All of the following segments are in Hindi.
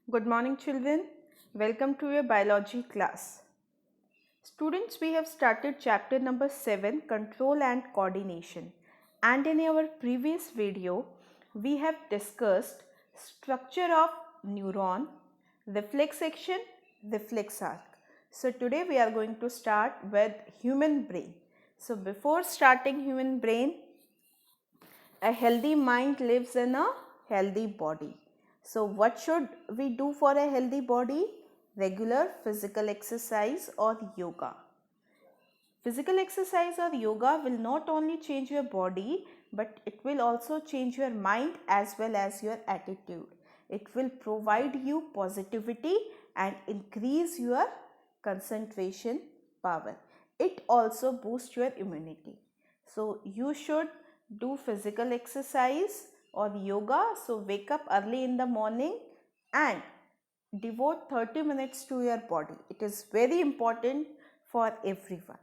Good morning, children. Welcome to your biology class. Students, we have started chapter number 7, Control and Coordination. And in our previous video, we have discussed structure of neuron, reflex action, reflex arc. So today we are going to start with human brain. So before starting human brain, a healthy mind lives in a healthy body. So what should we do for a healthy body? Regular physical exercise or yoga. Physical exercise or yoga will not only change your body, but it will also change your mind as well as your attitude. It will provide you positivity and increase your concentration power. It also boosts your immunity. So you should do physical exercise or yoga. So wake up early in the morning and devote 30 minutes to your body. It is very important for everyone.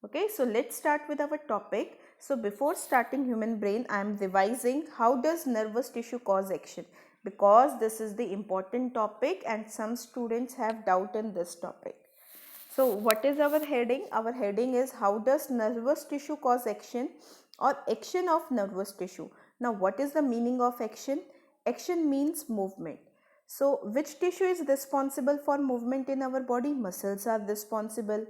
Okay, so let's start with our topic. So before starting human brain, I am revising how does nervous tissue cause action, because this is the important topic and some students have doubt in this topic. So what is our heading? Our heading is how does nervous tissue cause action or action of nervous tissue. Now what is the meaning of action? Action means movement. So which tissue is responsible for movement in our body? Muscles are responsible.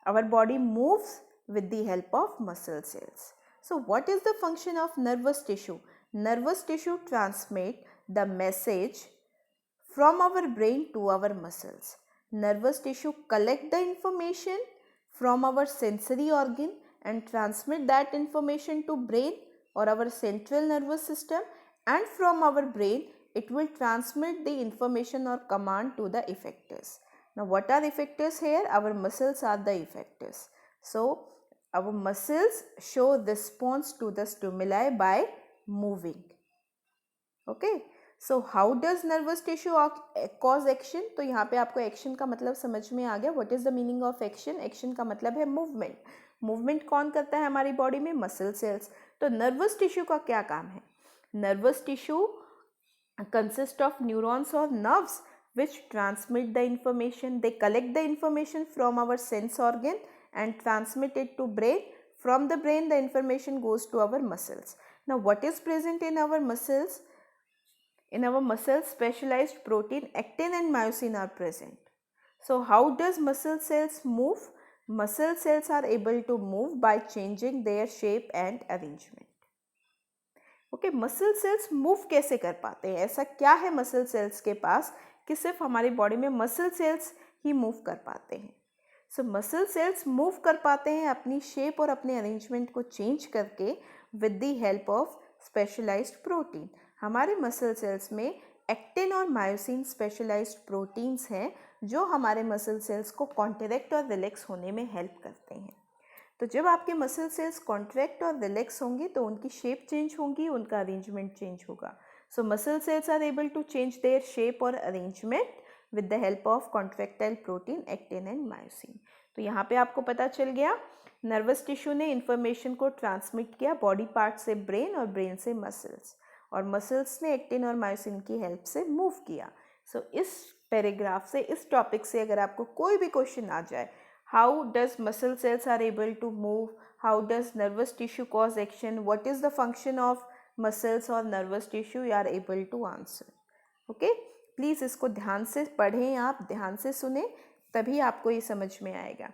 Our body moves with the help of muscle cells. So what is the function of nervous tissue? Nervous tissue transmit the message from our brain to our muscles. Nervous tissue collect the information from our sensory organ and transmit that information to brain or our central nervous system, and from our brain it will transmit the information or command to the effectors. Now what are effectors here? Our muscles are the effectors. So our muscles show response to the stimuli by moving. Okay. So how does nervous tissue cause action? तो यहाँ पे आपको एक्शन का मतलब समझ में आ गया. What is the meaning of action? Action का मतलब है मूवमेंट. मूवमेंट कौन करता है हमारी बॉडी में? Muscle cells. तो नर्वस टिश्यू का क्या काम है? Nervous tissue consist of neurons और nerves which transmit the information. They collect the information from our sense organ and transmit it to brain. From the brain the information goes to our muscles. Now what is present in our muscles? In our muscles, specialized protein actin and myosin are present. So how does muscle cells move? Muscle cells are able to move by changing their shape and arrangement. Okay, muscle cells move कैसे कर पाते हैं? ऐसा क्या है मसल सेल्स के पास कि सिर्फ हमारी बॉडी में मसल सेल्स ही मूव कर पाते हैं? सो मसल सेल्स मूव कर पाते हैं अपनी शेप और अपने अरेंजमेंट को चेंज करके with the help of specialised protein. हमारे मसल सेल्स में एक्टिन और मायोसिन स्पेशलाइज्ड प्रोटीन्स हैं जो हमारे मसल सेल्स को कॉन्ट्रैक्ट और रिलैक्स होने में हेल्प करते हैं. तो जब आपके मसल सेल्स कॉन्ट्रैक्ट और रिलैक्स होंगे तो उनकी शेप चेंज होगी, उनका अरेंजमेंट चेंज होगा. So muscle cells are able to change their shape और arrangement with the help of contractile protein actin and myosin. तो यहाँ पे आपको पता चल गया, नर्वस टिश्यू ने इंफॉर्मेशन को ट्रांसमिट किया बॉडी पार्ट से ब्रेन और ब्रेन से मसल्स, और मसल्स ने एक्टिन और मायोसिन की हेल्प से मूव किया. सो इस पैराग्राफ से, इस टॉपिक से अगर आपको कोई भी क्वेश्चन आ जाए, how does muscle cells are able to move, how does nervous tissue cause action, what is the function of muscles or nervous tissue, you are able to answer. okay, please इसको ध्यान से पढ़ें, आप ध्यान से सुने, तभी आपको ये समझ में आएगा.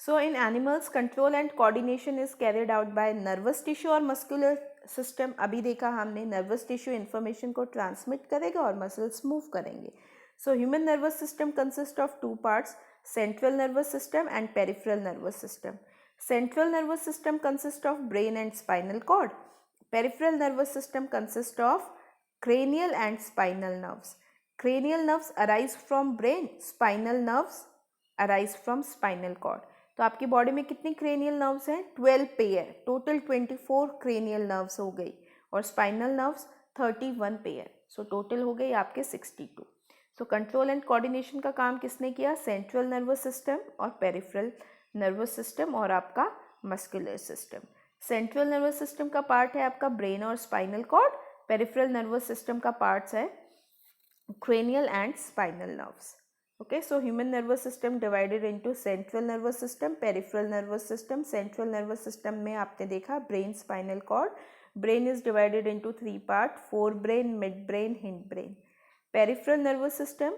So in animals control and coordination is carried out by nervous tissue और मस्कुलर सिस्टम. अभी देखा हमने, नर्वस टिश्यू इन्फॉर्मेशन को ट्रांसमिट करेगा और मसल्स मूव करेंगे. So human nervous system consist of two parts, central nervous system and peripheral nervous system. Central nervous system consists of brain and spinal cord. Peripheral nervous system consists of cranial and spinal nerves. Cranial nerves arise from brain, spinal nerves arise from spinal cord. तो आपकी बॉडी में कितनी cranial nerves हैं? 12 पेयर, टोटल 24 cranial nerves हो गई, और spinal nerves 31 pair. So total हो गई आपके 62. सो कंट्रोल एंड कोऑर्डिनेशन का काम किसने किया? सेंट्रल नर्वस सिस्टम और पेरिफेरल नर्वस सिस्टम और आपका muscular system. Central nervous system का पार्ट है आपका ब्रेन और spinal cord. Peripheral nervous system का पार्ट्स है cranial and spinal nerves. Okay, so human nervous system divided into central nervous system, peripheral nervous system. Central nervous system में आपने देखा brain, spinal cord. Brain is divided into three parts: forebrain, midbrain, hindbrain. Peripheral nervous system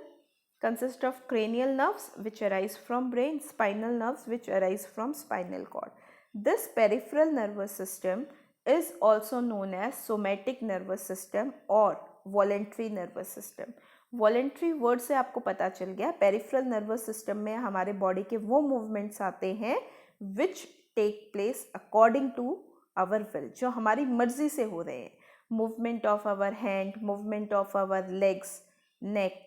consists of cranial nerves which arise from brain, spinal nerves which arise from spinal cord. This peripheral nervous system is also known as somatic nervous system or voluntary nervous system. Voluntary word से आपको पता चल गया, पेरिफेरल नर्वस सिस्टम में हमारे बॉडी के वो मूवमेंट्स आते हैं which take place according to our will, जो हमारी मर्जी से हो रहे हैं. Movement of our hand, movement of our legs, neck,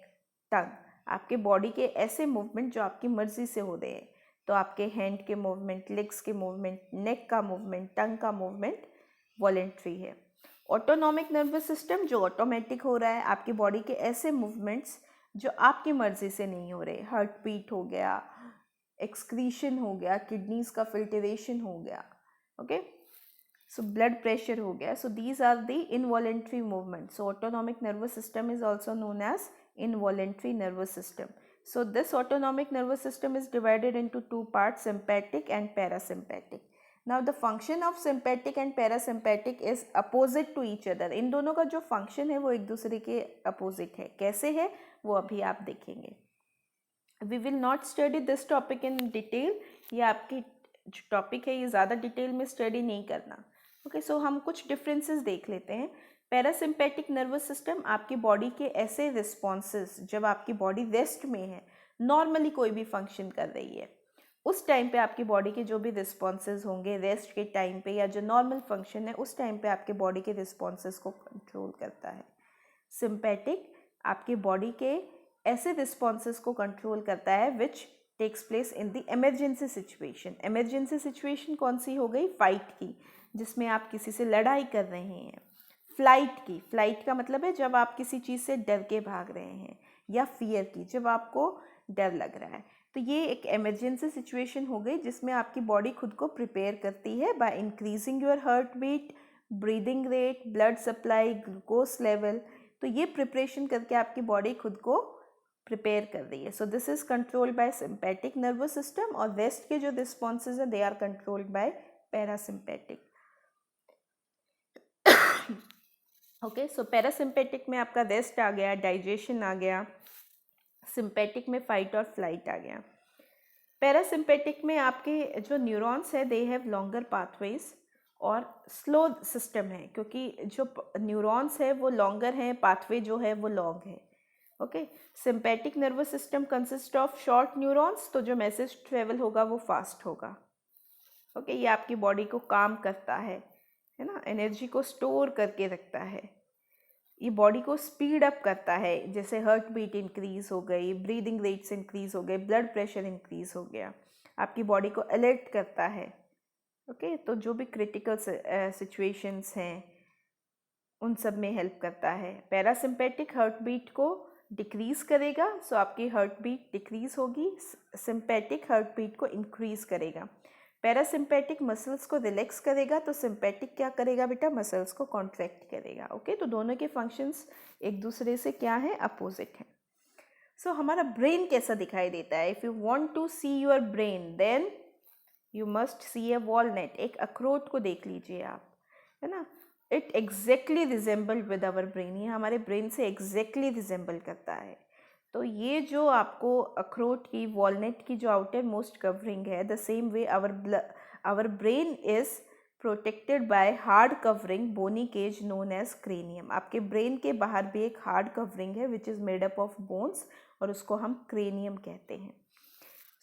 tongue. आपके बॉडी के ऐसे मूवमेंट जो आपकी मर्जी से हो रहे हैं. तो आपके हैंड के मूवमेंट, लेग्स के मूवमेंट, नेक का मूवमेंट, टंग का मूवमेंट वॉलेंट्री है. ऑटोनॉमिक नर्वस सिस्टम जो ऑटोमेटिक हो रहा है, आपकी बॉडी के ऐसे मूवमेंट्स जो आपकी मर्जी से नहीं हो रहे. हार्ट बीट हो गया, एक्सक्रीशन हो गया, किडनीज का फिल्टरेशन हो गया, ओके, सो ब्लड प्रेशर हो गया. So these are the involuntary movement. So autonomic nervous system is also known as involuntary nervous system. So this autonomic nervous system is divided into two parts, sympathetic and parasympathetic. Now the function of sympathetic and parasympathetic is opposite to each other. इन दोनों का जो function है वो एक दूसरे के opposite है. कैसे है वो अभी आप देखेंगे. We will not study this topic in detail. ये आपकी जो टॉपिक है ये ज़्यादा डिटेल में स्टडी नहीं करना. ओके, सो हम कुछ डिफरेंसेस देख लेते हैं. पैरासिम्पैथिक नर्वस सिस्टम आपकी बॉडी के ऐसे रिस्पॉन्सेस, जब आपकी बॉडी रेस्ट में है, नॉर्मली कोई भी फंक्शन कर रही है, उस टाइम पे आपकी बॉडी के जो भी रिस्पॉन्सेस होंगे रेस्ट के टाइम पे या जो नॉर्मल फंक्शन है उस टाइम पे आपके बॉडी के रिस्पॉन्सेस को कंट्रोल करता है. सिम्पैथिक आपकी बॉडी के ऐसे रिस्पॉन्सेस को कंट्रोल करता है which takes place in the emergency situation. Emergency situation कौन सी हो गई? फाइट की, जिसमें आप किसी से लड़ाई कर रहे हैं. फ्लाइट की, फ्लाइट का मतलब है जब आप किसी चीज़ से डर के भाग रहे हैं. या फियर की, जब आपको डर लग रहा है. तो ये एक इमरजेंसी सिचुएशन हो गई जिसमें आपकी बॉडी खुद को प्रिपेयर करती है by increasing your heart beat, breathing rate, blood supply, glucose level. तो ये प्रिपरेशन करके आपकी बॉडी खुद को प्रिपेयर कर रही है. So this is controlled by sympathetic nervous system और रेस्ट के जो रिस्पॉन्सेज हैं they are controlled by parasympathetic. Okay, so parasympathetic में आपका रेस्ट आ गया, डाइजेशन आ गया. सिम्पैथिक में फाइट और फ्लाइट आ गया. पैरासिम्पैथिक में आपके जो न्यूरॉन्स है दे हैव लॉन्गर पाथवेज और स्लो सिस्टम है, क्योंकि जो न्यूरॉन्स है वो लॉन्गर हैं, पाथवे जो है वो लॉन्ग है. Okay, sympathetic nervous system consist of short neurons, तो जो मैसेज ट्रेवल होगा वो फास्ट होगा. ओके, ये आपकी बॉडी को काम करता है ना, एनर्जी को स्टोर करके रखता है. ये बॉडी को स्पीड अप करता है, जैसे हार्ट बीट इंक्रीज हो गई, ब्रीदिंग रेट्स इंक्रीज हो गए, ब्लड प्रेशर इंक्रीज हो गया. आपकी बॉडी को अलर्ट करता है. ओके, तो जो भी क्रिटिकल सिचुएशंस हैं उन सब में हेल्प करता है. पैरासिम्पैथिक हार्ट बीट को डिक्रीज करेगा, सो आपकी हार्ट बीट डिक्रीज होगी. सिम्पैथिक हार्ट बीट को इंक्रीज करेगा. पैरासिम्पैथिक मसल्स को रिलैक्स करेगा, तो सिम्पैथिक क्या करेगा बेटा? मसल्स को कॉन्ट्रैक्ट करेगा. ओके, तो दोनों के फंक्शंस एक दूसरे से क्या है? अपोजिट है. सो हमारा ब्रेन कैसा दिखाई देता है? If you want to see your brain then you must see a walnut. एक अखरोट को देख लीजिए आप, है ना. It exactly resemble with our brain. ये हमारे ब्रेन से एग्जैक्टली रिजेंबल करता है. तो ये जो आपको अखरोट की, वॉलनट की जो आउटर मोस्ट कवरिंग है, the same way our brain is protected by hard covering bony cage known as cranium. आपके ब्रेन के बाहर भी एक हार्ड कवरिंग है which is made up of bones और उसको हम क्रेनियम कहते हैं.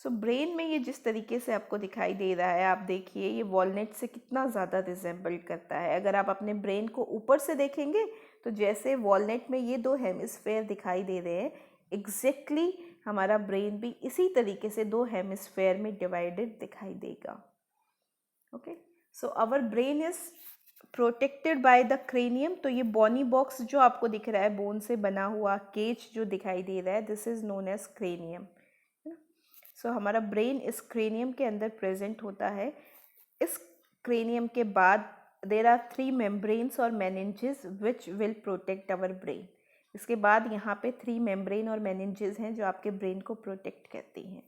सो ब्रेन में ये जिस तरीके से आपको दिखाई दे रहा है, आप देखिए ये वॉलनट से कितना ज़्यादा रिजेंबल करता है. अगर आप अपने ब्रेन को ऊपर से देखेंगे तो जैसे वॉलनट में ये दो हेमिस्फेयर दिखाई दे रहे हैं, एग्जैक्टली हमारा ब्रेन भी इसी तरीके से दो हेमिस्फेयर में डिवाइडेड दिखाई देगा. Okay, so our brain is protected by the cranium. तो ये बॉनी बॉक्स जो आपको दिख रहा है, बोन से बना हुआ केज जो दिखाई दे रहा है, this is known as cranium. So हमारा ब्रेन इस क्रेनियम के अंदर प्रेजेंट होता है. इस क्रेनियम के बाद देर आर 3 मेम्ब्रेन्स और meninges which will protect our brain. इसके बाद यहाँ पे 3 मेम्ब्रेन और मेनिंजेस हैं जो आपके ब्रेन को प्रोटेक्ट करती हैं.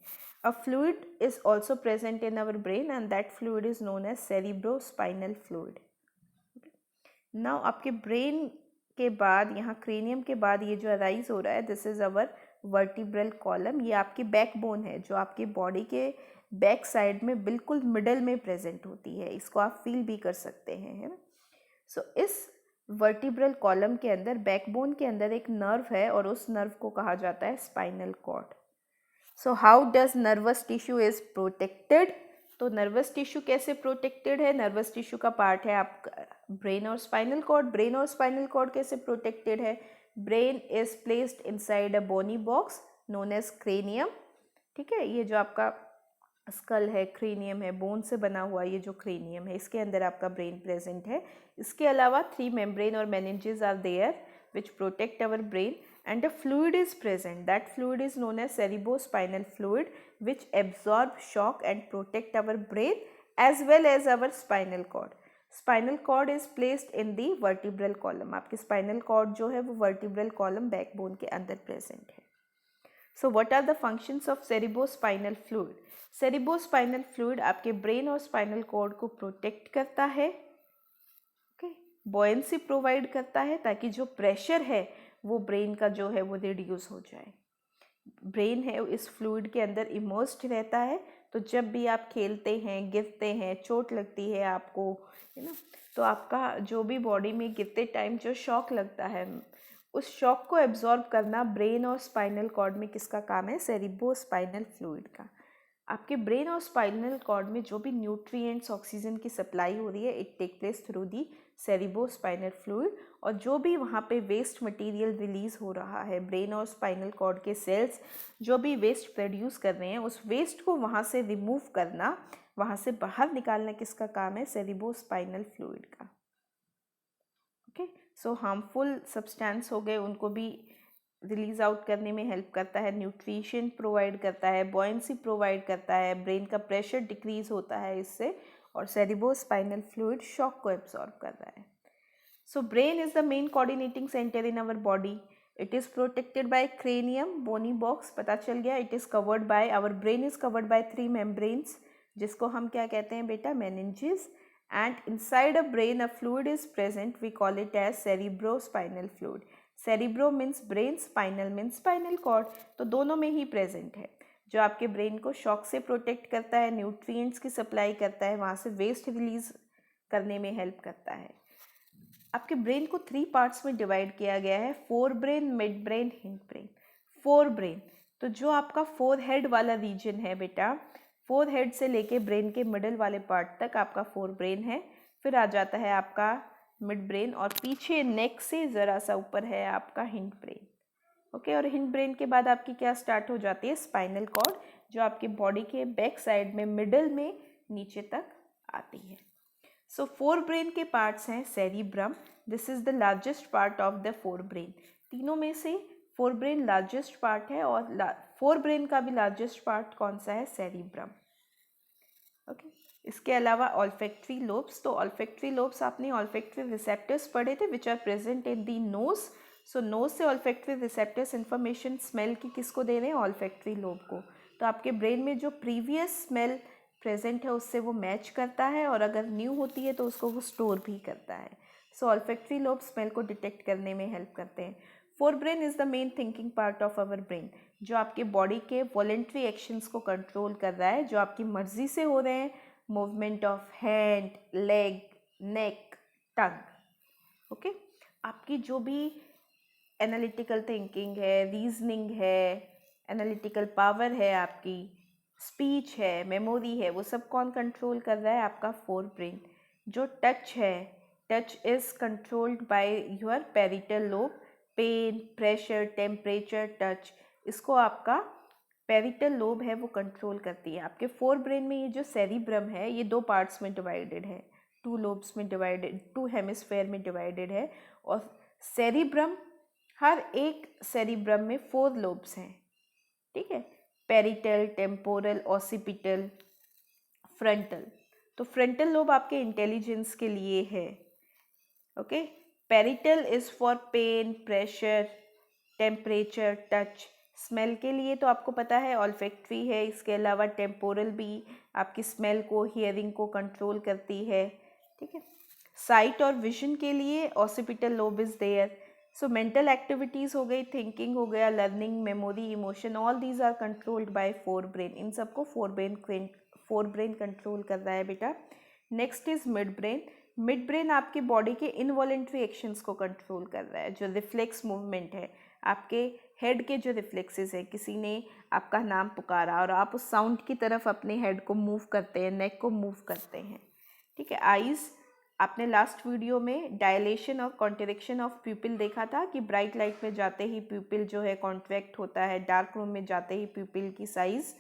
A fluid is also present in our brain and that fluid is known as cerebrospinal fluid. Now आपके ब्रेन के बाद यहाँ क्रेनियम के बाद ये जो अराइज हो रहा है, this is our vertebral column. ये आपकी बैकबोन है जो आपकी बॉडी के बैक साइड में बिल्कुल मिडल में प्रेजेंट होती है. इसको आप फील भी कर सकते हैं, है ना. सो इस वर्टिब्रल कॉलम के अंदर, बैकबोन के अंदर एक नर्व है और उस नर्व को कहा जाता है spinal cord. So how does nervous tissue is protected? तो नर्वस टिश्यू कैसे प्रोटेक्टेड है? नर्वस टिश्यू का पार्ट है आपका ब्रेन और स्पाइनल कॉर्ड. ब्रेन और स्पाइनल कॉर्ड कैसे प्रोटेक्टेड है? Brain is placed inside a bony box known as cranium. ठीक है, ये जो आपका स्कल है, क्रेनियम है, बोन से बना हुआ ये जो क्रेनियम है, इसके अंदर आपका ब्रेन प्रेजेंट है. इसके अलावा 3 मेम्ब्रेन और meninges are there which protect our brain and a fluid is present. That fluid is known as cerebrospinal fluid which absorb shock and protect our brain as well as our spinal cord. Spinal cord is placed in the vertebral column. आपके spinal cord जो है वो vertebral column backbone के अंदर present है. So what are the functions of cerebrospinal fluid? Cerebrospinal fluid आपके brain और spinal cord को protect करता है, buoyancy प्रोवाइड करता है ताकि जो प्रेशर है वो ब्रेन का जो है वो रिड्यूस हो जाए. ब्रेन है इस फ्लूइड के अंदर इमर्स्ड रहता है, तो जब भी आप खेलते हैं, गिरते हैं, चोट लगती है आपको, है ना, तो आपका जो भी बॉडी में गिरते टाइम जो शॉक लगता है, उस शॉक को एब्जॉर्ब करना ब्रेन और स्पाइनल कॉर्ड में किसका काम है? सेरिब्रोस्पाइनल फ्लूइड का. आपके ब्रेन और स्पाइनल कॉर्ड में जो भी न्यूट्रिएंट्स, ऑक्सीजन की सप्लाई हो रही है, it take place through the cerebrospinal fluid. और जो भी वहाँ पे वेस्ट मटेरियल रिलीज हो रहा है, ब्रेन और स्पाइनल कॉर्ड के सेल्स जो भी वेस्ट प्रोड्यूस कर रहे हैं, उस वेस्ट को वहाँ से रिमूव करना, वहाँ से बाहर निकालना किसका काम है? सेरिब्रोस्पाइनल फ्लूइड का. ओके, सो हार्मफुल सब्सटेंस हो गए, उनको भी रिलीज आउट करने में हेल्प करता है, न्यूट्रिशन प्रोवाइड करता है, बॉयंसी प्रोवाइड करता है, ब्रेन का प्रेशर डिक्रीज होता है इससे, और सेरिब्रोस्पाइनल फ्लूइड शॉक को एब्सॉर्ब कर रहा है. So brain is the main coordinating centre in our body. It is protected by cranium, bony box, पता चल गया. It is covered by, our brain is covered by 3 membranes जिसको हम क्या कहते हैं बेटा? Meninges. And inside a brain a fluid is present, we call it as cerebrospinal fluid. Cerebro means brain, spinal means spinal cord, तो दोनों में ही प्रेजेंट है, जो आपके ब्रेन को शॉक से प्रोटेक्ट करता है, न्यूट्रिएंट्स की सप्लाई करता है, वहाँ से वेस्ट रिलीज करने में हेल्प करता है. आपके ब्रेन को 3 पार्ट्स में डिवाइड किया गया है, fore brain, mid brain, hind brain. Fore brain, तो जो आपका फोर हेड वाला रीजन है बेटा, फोर हेड से लेके ब्रेन के मिडल वाले पार्ट तक आपका फोर ब्रेन है. फिर आ जाता है आपका मिड ब्रेन, और पीछे नेक से ज़रा सा ऊपर है आपका हिंड ब्रेन. ओके, और हिंड ब्रेन के बाद आपकी क्या स्टार्ट हो जाती है? स्पाइनल कॉर्ड, जो आपके बॉडी के बैक साइड में मिडल में नीचे तक आती है. सो फोर ब्रेन के पार्ट्स हैं. Cerebrum, this is the largest part of the fore brain. तीनों में से फोर ब्रेन लार्जेस्ट पार्ट है, और फोर ब्रेन का भी लार्जेस्ट पार्ट कौन सा है? सेरिब्रम. ओके, इसके अलावा ऑल्फैक्टरी लोब्स, तो ऑल्फैक्टरी लोब्स आपने ऑल्फैक्टरी रिसेप्टर्स पढ़े थे which are present in the nose. So nose से ऑल्फैक्टरी रिसेप्टर्स इंफॉर्मेशन स्मेल की किसको दे रहे हैं? ऑल्फैक्टरी लोब को. तो आपके ब्रेन में जो प्रीवियस स्मेल प्रेजेंट है उससे वो मैच करता है, और अगर न्यू होती है तो उसको वो स्टोर भी करता है. सो ऑल्फैक्टरी लोब स्मेल को डिटेक्ट करने में हेल्प करते हैं. Fore brain is the main thinking part of our brain, जो आपके बॉडी के वॉलेंट्री एक्शंस को कंट्रोल कर रहा है, जो आपकी मर्जी से हो रहे हैं, movement of hand, leg, neck, tongue. Okay, आपकी जो भी एनालिटिकल थिंकिंग है, रीजनिंग है, एनालिटिकल पावर है, आपकी स्पीच है, मेमोरी है, वो सब कौन कंट्रोल कर रहा है? आपका फोर ब्रेन. जो टच है, touch is controlled by your parietal lobe. Pain, pressure, temperature, touch, इसको आपका पैरिटल लोब है वो कंट्रोल करती है. आपके फोर ब्रेन में ये जो सेरिब्रम है ये 2 पार्ट्स में डिवाइडेड है, 2 लोब्स में डिवाइडेड, 2 हेमिस्फेयर में डिवाइडेड है. और सेरिब्रम, हर एक सेरिब्रम में 4 लोब्स हैं. ठीक है, पैरिटल, टेम्पोरल, ऑसिपिटल, फ्रंटल. तो फ्रंटल लोब आपके इंटेलिजेंस के लिए है. Okay, parietal is for pain, pressure, temperature, touch. Smell के लिए तो आपको पता है ऑल्फैक्टरी है, इसके अलावा टेम्पोरल भी आपकी स्मेल को, हियरिंग को कंट्रोल करती है, ठीक है। साइट और विजन के लिए occipital lobe is there. So mental activities हो गई, थिंकिंग हो गया, learning, memory, emotion, all these are controlled by forebrain. इन सबको फोर ब्रेन कंट्रोल कर रहा है बेटा। Next is midbrain. Midbrain आपकी बॉडी के इनवॉलेंट्री एक्शंस को कंट्रोल कर रहा है। जो रिफ्लेक्स मूवमेंट है, आपके हेड के जो रिफ्लेक्सेस है, किसी ने आपका नाम पुकारा और आप उस साउंड की तरफ अपने हेड को मूव करते हैं, नेक को मूव करते हैं, ठीक है। आईज, आपने लास्ट वीडियो में डायलेशन और कॉन्ट्रैक्शन ऑफ प्यूपिल देखा था कि ब्राइट लाइट में जाते ही प्यूपिल जो है कॉन्ट्रैक्ट होता है, डार्क रूम में जाते ही प्यूपिल की साइज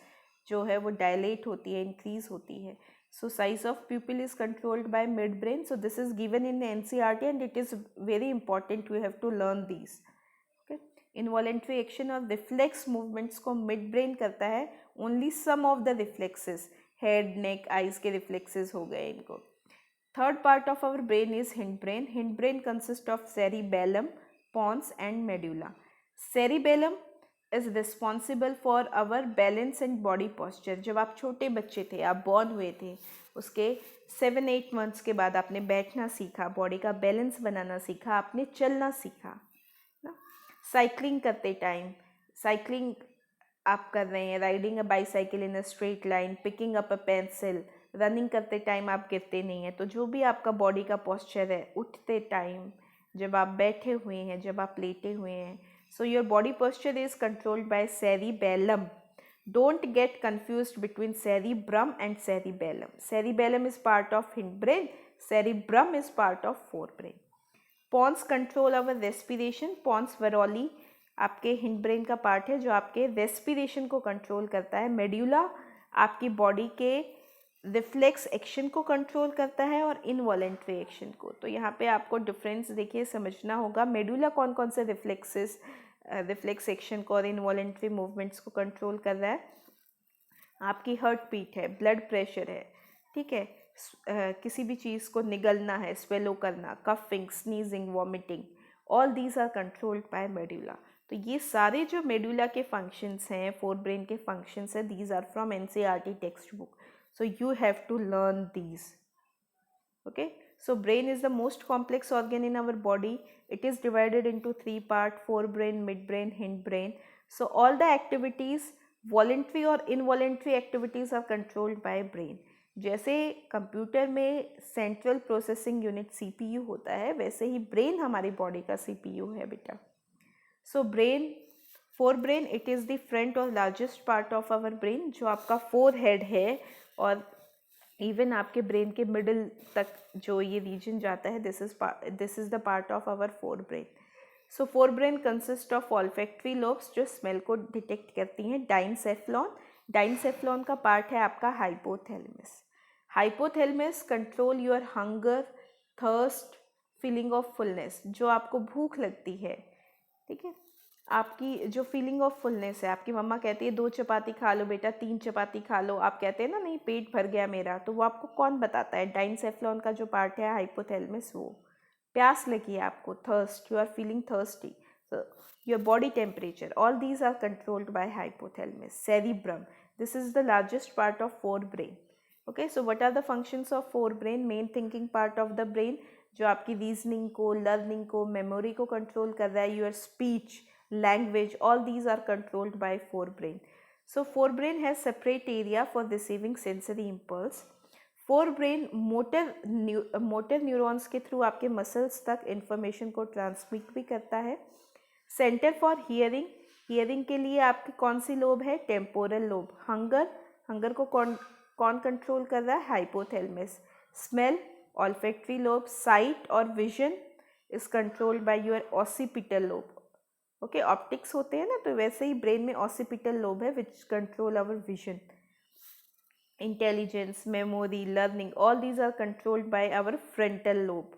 जो है वो डायलेट होती है, इंक्रीज होती है। So size of pupil is controlled by midbrain. So this is given in NCERT and it is very important. You have to learn these. Okay. Involuntary action और reflex movements को midbrain करता है. Only some of the reflexes, head, neck, eyes के reflexes हो गए इनको. Third part of our brain is hindbrain. Hindbrain consists of cerebellum, pons and medulla. Cerebellum is responsible for our balance and body posture. जब आप छोटे बच्चे थे, आप बॉर्न हुए थे, उसके 7-8 मंथ्स के बाद आपने बैठना सीखा, बॉडी का बैलेंस बनाना सीखा, आपने चलना सीखा ना। साइकिलिंग करते टाइम, साइकिलिंग आप कर रहे हैं, riding a bicycle in a straight line, picking up a pencil, running करते टाइम आप गिरते नहीं हैं। तो जो भी आपका बॉडी का पोस्चर है, उठते टाइम, जब आप बैठे हुए हैं, जब आप लेटे हुए हैं, so your body posture is controlled by cerebellum. Don't get confused between cerebrum and cerebellum. Cerebellum is part of hindbrain, cerebrum is part of forebrain. Pons control our respiration. Pons varoli आपके हिंडब्रेन का पार्ट है जो आपके रेस्पिरेशन को कंट्रोल करता है। मेड्यूला आपकी बॉडी के रिफ्लेक्स एक्शन को कंट्रोल करता है और इनवॉलेंट्री एक्शन को। तो यहाँ पे आपको डिफरेंस देखिए समझना होगा। मेडुला कौन कौन से रिफ्लेक्स एक्शन को और इनवॉलेंट्री मूवमेंट्स को कंट्रोल कर रहा है। आपकी हार्ट बीट है, ब्लड प्रेशर है, ठीक है, किसी भी चीज़ को निगलना है, स्वेलो करना, coughing, sneezing, vomiting, all these are controlled by medulla. तो ये सारे जो मेडुला के फंक्शंस हैं, फोर ब्रेन के फंक्शंस हैं, these are from NCERT text book. So you have to learn these. Okay, so brain is the most complex organ in our body. It is divided into 3 parts: forebrain, midbrain, hindbrain. So all the activities, voluntary और involuntary activities are controlled by brain. जैसे कंप्यूटर में सेंट्रल प्रोसेसिंग यूनिट CPU होता है, वैसे ही ब्रेन हमारी बॉडी का CPU है बेटा. So brain, forebrain, it is the front और largest part of our brain, जो आपका forehead है और इवन आपके ब्रेन के मिडिल तक जो ये रीजन जाता है, this is the part of our fore brain. So fore brain consist of olfactory lobes जो स्मेल को डिटेक्ट करती हैं. डाइनसेफ्लॉन का पार्ट है आपका hypothalamus. Hypothalamus control your hunger, thirst, feeling of fullness. जो आपको भूख लगती है, ठीक है, आपकी जो फीलिंग ऑफ फुलनेस है, आपकी मम्मा कहती है 2 चपाती खा लो बेटा, 3 चपाती खा लो, आप कहते हैं ना नहीं पेट भर गया मेरा, तो वो आपको कौन बताता है? डाइनसेफ्लॉन का जो पार्ट है हाइपोथैलेमस. वो प्यास लगी है आपको, thirst, you are feeling thirsty, your body temperature, all these are controlled by hypothalamus. Cerebrum, this is the largest part of fore brain. Okay, so what are the functions of fore brain? Main thinking part of the brain जो आपकी रीजनिंग को, लर्निंग को, मेमोरी को कंट्रोल कर रहा है. Your speech, language, all these are controlled by forebrain. So forebrain has separate area for receiving sensory impulse. Forebrain motor neurons के थ्रू आपके मसल्स तक इंफॉर्मेशन को ट्रांसमिट भी करता है. सेंटर फॉर हियरिंग के लिए आपकी कौन सी लोब है? Temporal lobe. हंगर को कौन कंट्रोल कर रहा है? Hypothalamus. Smell, olfactory lobe. Sight और vision is controlled by your occipital lobe. Okay, optics होते हैं ना, तो वैसे ही ब्रेन में ऑसिपिटल लोब है which control our vision. Intelligence, memory, learning, all these are controlled by our frontal lobe.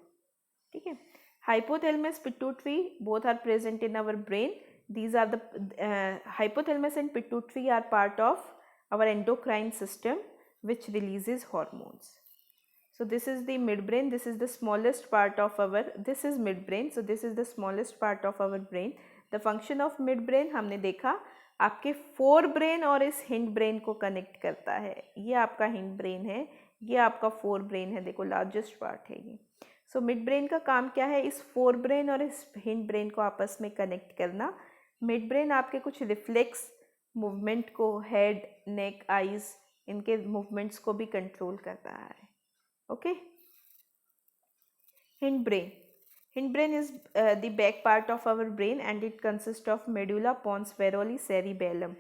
ठीक है. Hypothalamus, pituitary, both are present in our brain. These are the hypothalamus and pituitary are part of our endocrine system which releases hormones. So this is the midbrain. This is the smallest part of our, this is midbrain. So this is the smallest part of our brain. The function of mid brain हमने देखा आपके फोर ब्रेन और इस हिंड ब्रेन को कनेक्ट करता है। ये आपका हिंड ब्रेन है, ये आपका फोर ब्रेन है, देखो लार्जेस्ट पार्ट है ये। सो मिड ब्रेन का काम क्या है, इस फोर ब्रेन और इस हिंड ब्रेन को आपस में कनेक्ट करना। मिड ब्रेन आपके कुछ रिफ्लेक्स मूवमेंट को, हेड, नेक, आईज, इनके मूवमेंट्स को भी कंट्रोल कर रहा है। Okay, hind brain, hind brain is the back part of our brain and it consist of medulla, pons, varolii, cerebellum.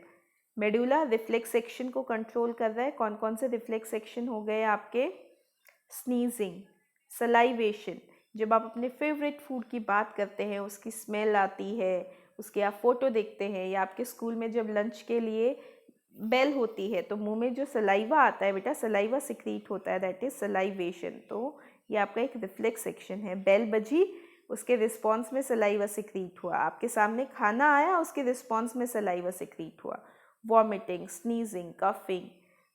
Medulla reflex section को कंट्रोल कर रहा है। कौन कौन से रिफ्लेक्स सेक्शन हो गए आपके, स्नीजिंग, सलाइवेशन, जब आप अपने फेवरेट फूड की बात करते हैं, उसकी स्मेल आती है, उसके आप फोटो देखते हैं, या आपके स्कूल में जब लंच के लिए बेल होती है तो मुंह में जो सलाइवा आता है बेटा, सलाइवा सिक्रीट होता है, दैट इज सलाइवेशन। तो ये आपका एक रिफ्लेक्स सेक्शन है। बेल बजी, उसके रिस्पॉन्स में सलाइवा सिक्रीट हुआ, आपके सामने खाना आया, उसके रिस्पॉन्स में सलाइवा सिक्रीट हुआ। Vomiting, sneezing, coughing,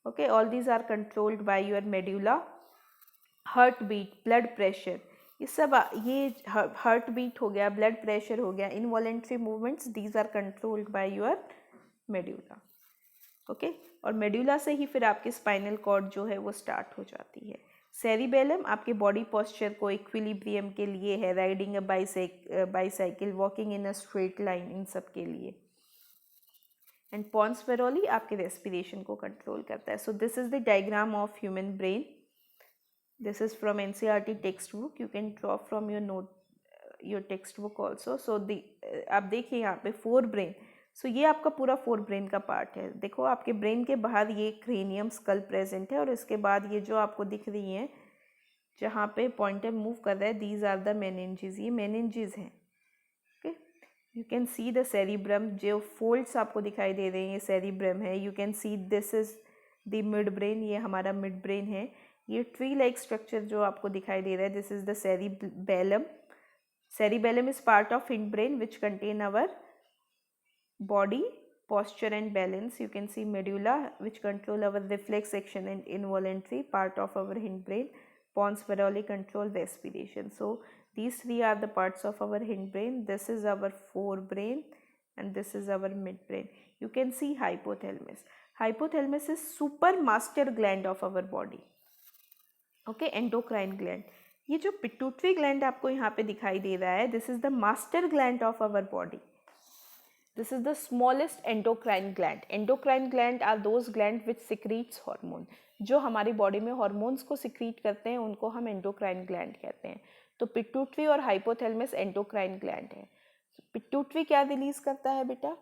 okay, all these are controlled by your medulla. Heart beat, blood pressure, ये सब ये हार्ट बीट हो गया, ब्लड प्रेशर हो गया, involuntary movements, these are controlled by your medulla. Okay, और मेड्यूला से ही फिर आपकी स्पाइनल कॉर्ड जो है वो स्टार्ट हो जाती है। सेरिबेलम आपके बॉडी पोस्चर को, इक्विलिब्रियम के लिए है, riding a bicycle, walking in a straight line, इन सब के लिए। एंड पॉन्स वेरोली आपके रेस्पिरेशन को कंट्रोल करता है। So this is the diagram of human brain. This is from NCERT text book, you can draw from your text book also. सो आप देखिए यहाँ पे फोर ब्रेन, सो ये आपका पूरा फोर ब्रेन का पार्ट है। देखो आपके ब्रेन के बाहर ये क्रेनियम, स्कल प्रेजेंट है, और इसके बाद ये जो आपको दिख रही हैं जहाँ पे पॉइंटर मूव कर रहा है, दीज आर द मेनिंजेस, ये मेनिंजेस हैं। Okay, you can see the cerebrum, जो फोल्ड्स आपको दिखाई दे रहे हैं ये सेरिब्रम है। You can see this is the mid brain, ये हमारा मिड ब्रेन है। ये ट्री लाइक स्ट्रक्चर जो आपको दिखाई दे रहा है, this is the cerebellum. Cerebellum is part of hind brain which contain our body, posture and balance. You can see medulla which control our reflex action and involuntary, part of our hind brain. Pons varolii control respiration. So these three are the parts of our hind brain. This is our forebrain and this is our midbrain. You can see hypothalamus. Hypothalamus is super master gland of our body. Okay, endocrine gland. ये जो पिट्यूटरी ग्लैंड आपको यहाँ पे दिखाई दे रहा है, this is the master gland of our body. This is the smallest endocrine gland. Endocrine gland are those gland which secretes hormone. जो हमारी बॉडी में हॉर्मोन्स को सिक्रीट करते हैं उनको हम एंडोक्राइन ग्लैंड कहते हैं. तो पिट्यूटरी और हाइपोथैलेमस एंडोक्राइन ग्लैंड है. पिट्यूटरी क्या रिलीज करता है बेटा?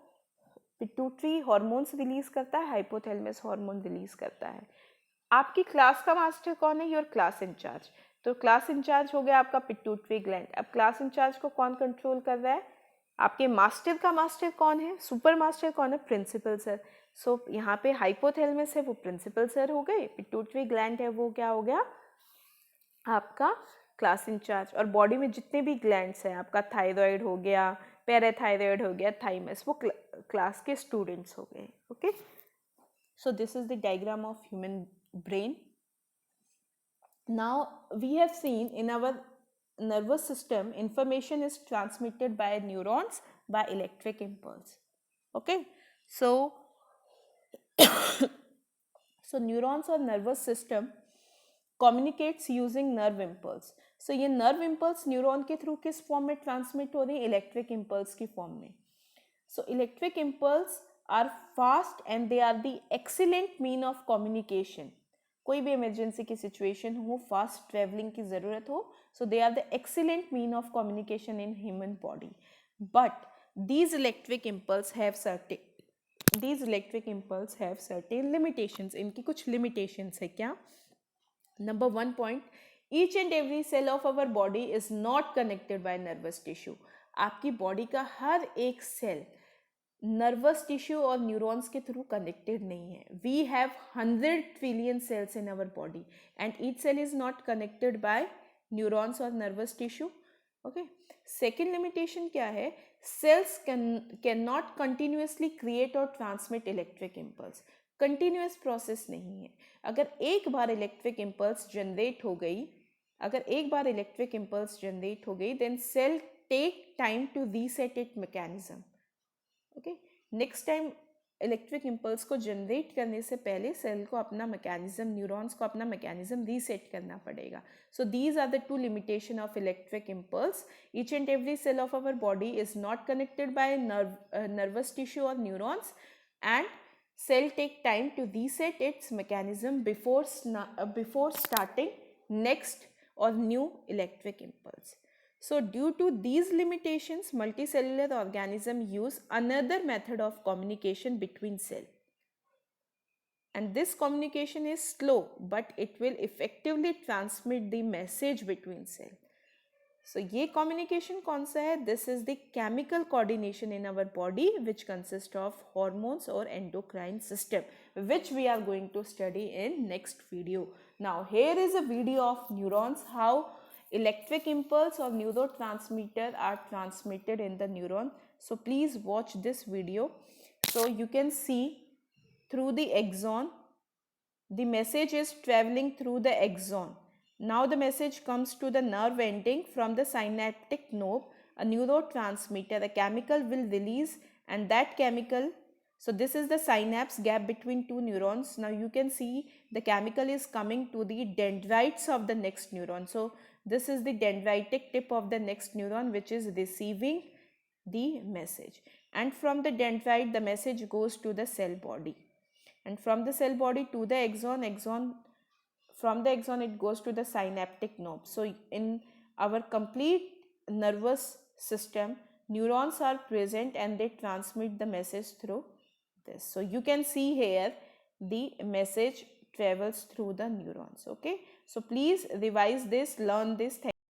पिट्यूटरी हॉर्मोन्स रिलीज करता है, हाइपोथैलेमस हार्मोन रिलीज करता है. आपकी क्लास का मास्टर कौन है? Your class incharge. तो क्लास इंचार्ज हो गया आपका पिट्यूटरी ग्लैंड. अब क्लास इंचार्ज को कौन कंट्रोल कर रहा है? आपके मास्टर का मास्टर कौन है? सुपर मास्टर कौन है? Principal sir. सो यहाँ पे हाइपोथैलेमस है वो प्रिंसिपल सर हो गए, पिट्यूटरी ग्लैंड है वो क्या हो गया? आपका क्लास इंचार्ज. और बॉडी में जितने भी ग्लैंड्स हैं, आपका थायराइड हो गया, पैराथायराइड हो गया, थाइमस, वो क्लास के स्टूडेंट्स हो गए. Okay, so this is the diagram of human brain. Now we have seen in our nervous system information is transmitted by neurons by electric impulse. Okay, so so neurons or nervous system communicates using nerve impulse. So ये nerve impulse neuron के through किस form में transmit हो रही है? electric impulse की form में. So electric impulse are fast and they are the excellent mean of communication. कोई भी इमरजेंसी की सिचुएशन हो, फास्ट ट्रेवलिंग की ज़रूरत हो, so they are the excellent mean of communication in human body. But these electric impulse have certain limitations. इनकी कुछ limitations है क्या? Number 1 point, each and every cell of our body is not connected by nervous tissue. आपकी बॉडी का हर एक सेल नर्वस टिश्यू और न्यूरॉन्स के थ्रू कनेक्टेड नहीं है. We have 100 trillion cells in our body and each cell is not connected by neurons और nervous tissue. Okay, second limitation क्या है? Cells can not continuously create और transmit electric impulse. Continuous process नहीं है. अगर एक बार इलेक्ट्रिक इम्पल्स जनरेट हो गई, then cell take time to reset its mechanism. Okay, next time electric impulse को जनरेट करने से पहले सेल को अपना मैकेनिज्म, न्यूरॉन्स को अपना मैकेनिज्म रीसेट करना पड़ेगा. So these are the two limitation of electric impulse. Each and every cell of our body is not connected by nervous tissue or neurons, and cell take time to reset its mechanism before starting next or new electric impulse. So due to these limitations, multicellular organisms use another method of communication between cells. And this communication is slow, but it will effectively transmit the message between cells. So ये communication कौन सा है? This is the chemical coordination in our body which consists of hormones or endocrine system, which we are going to study in next video. Now here is a video of neurons, how electric impulse or neurotransmitter are transmitted in the neuron. So please watch this video. So you can see through the axon, the message is traveling through the axon. Now the message comes to the nerve ending from the synaptic knob. A neurotransmitter, a chemical will release, and that chemical, so this is the synapse gap between two neurons. Now you can see the chemical is coming to the dendrites of the next neuron. So this is the dendritic tip of the next neuron which is receiving the message, and from the dendrite the message goes to the cell body, and from the cell body to the axon, from the axon it goes to the synaptic knob. So in our complete nervous system, neurons are present and they transmit the message through this. So you can see here the message travels through the neurons. Okay, so please revise this, learn this.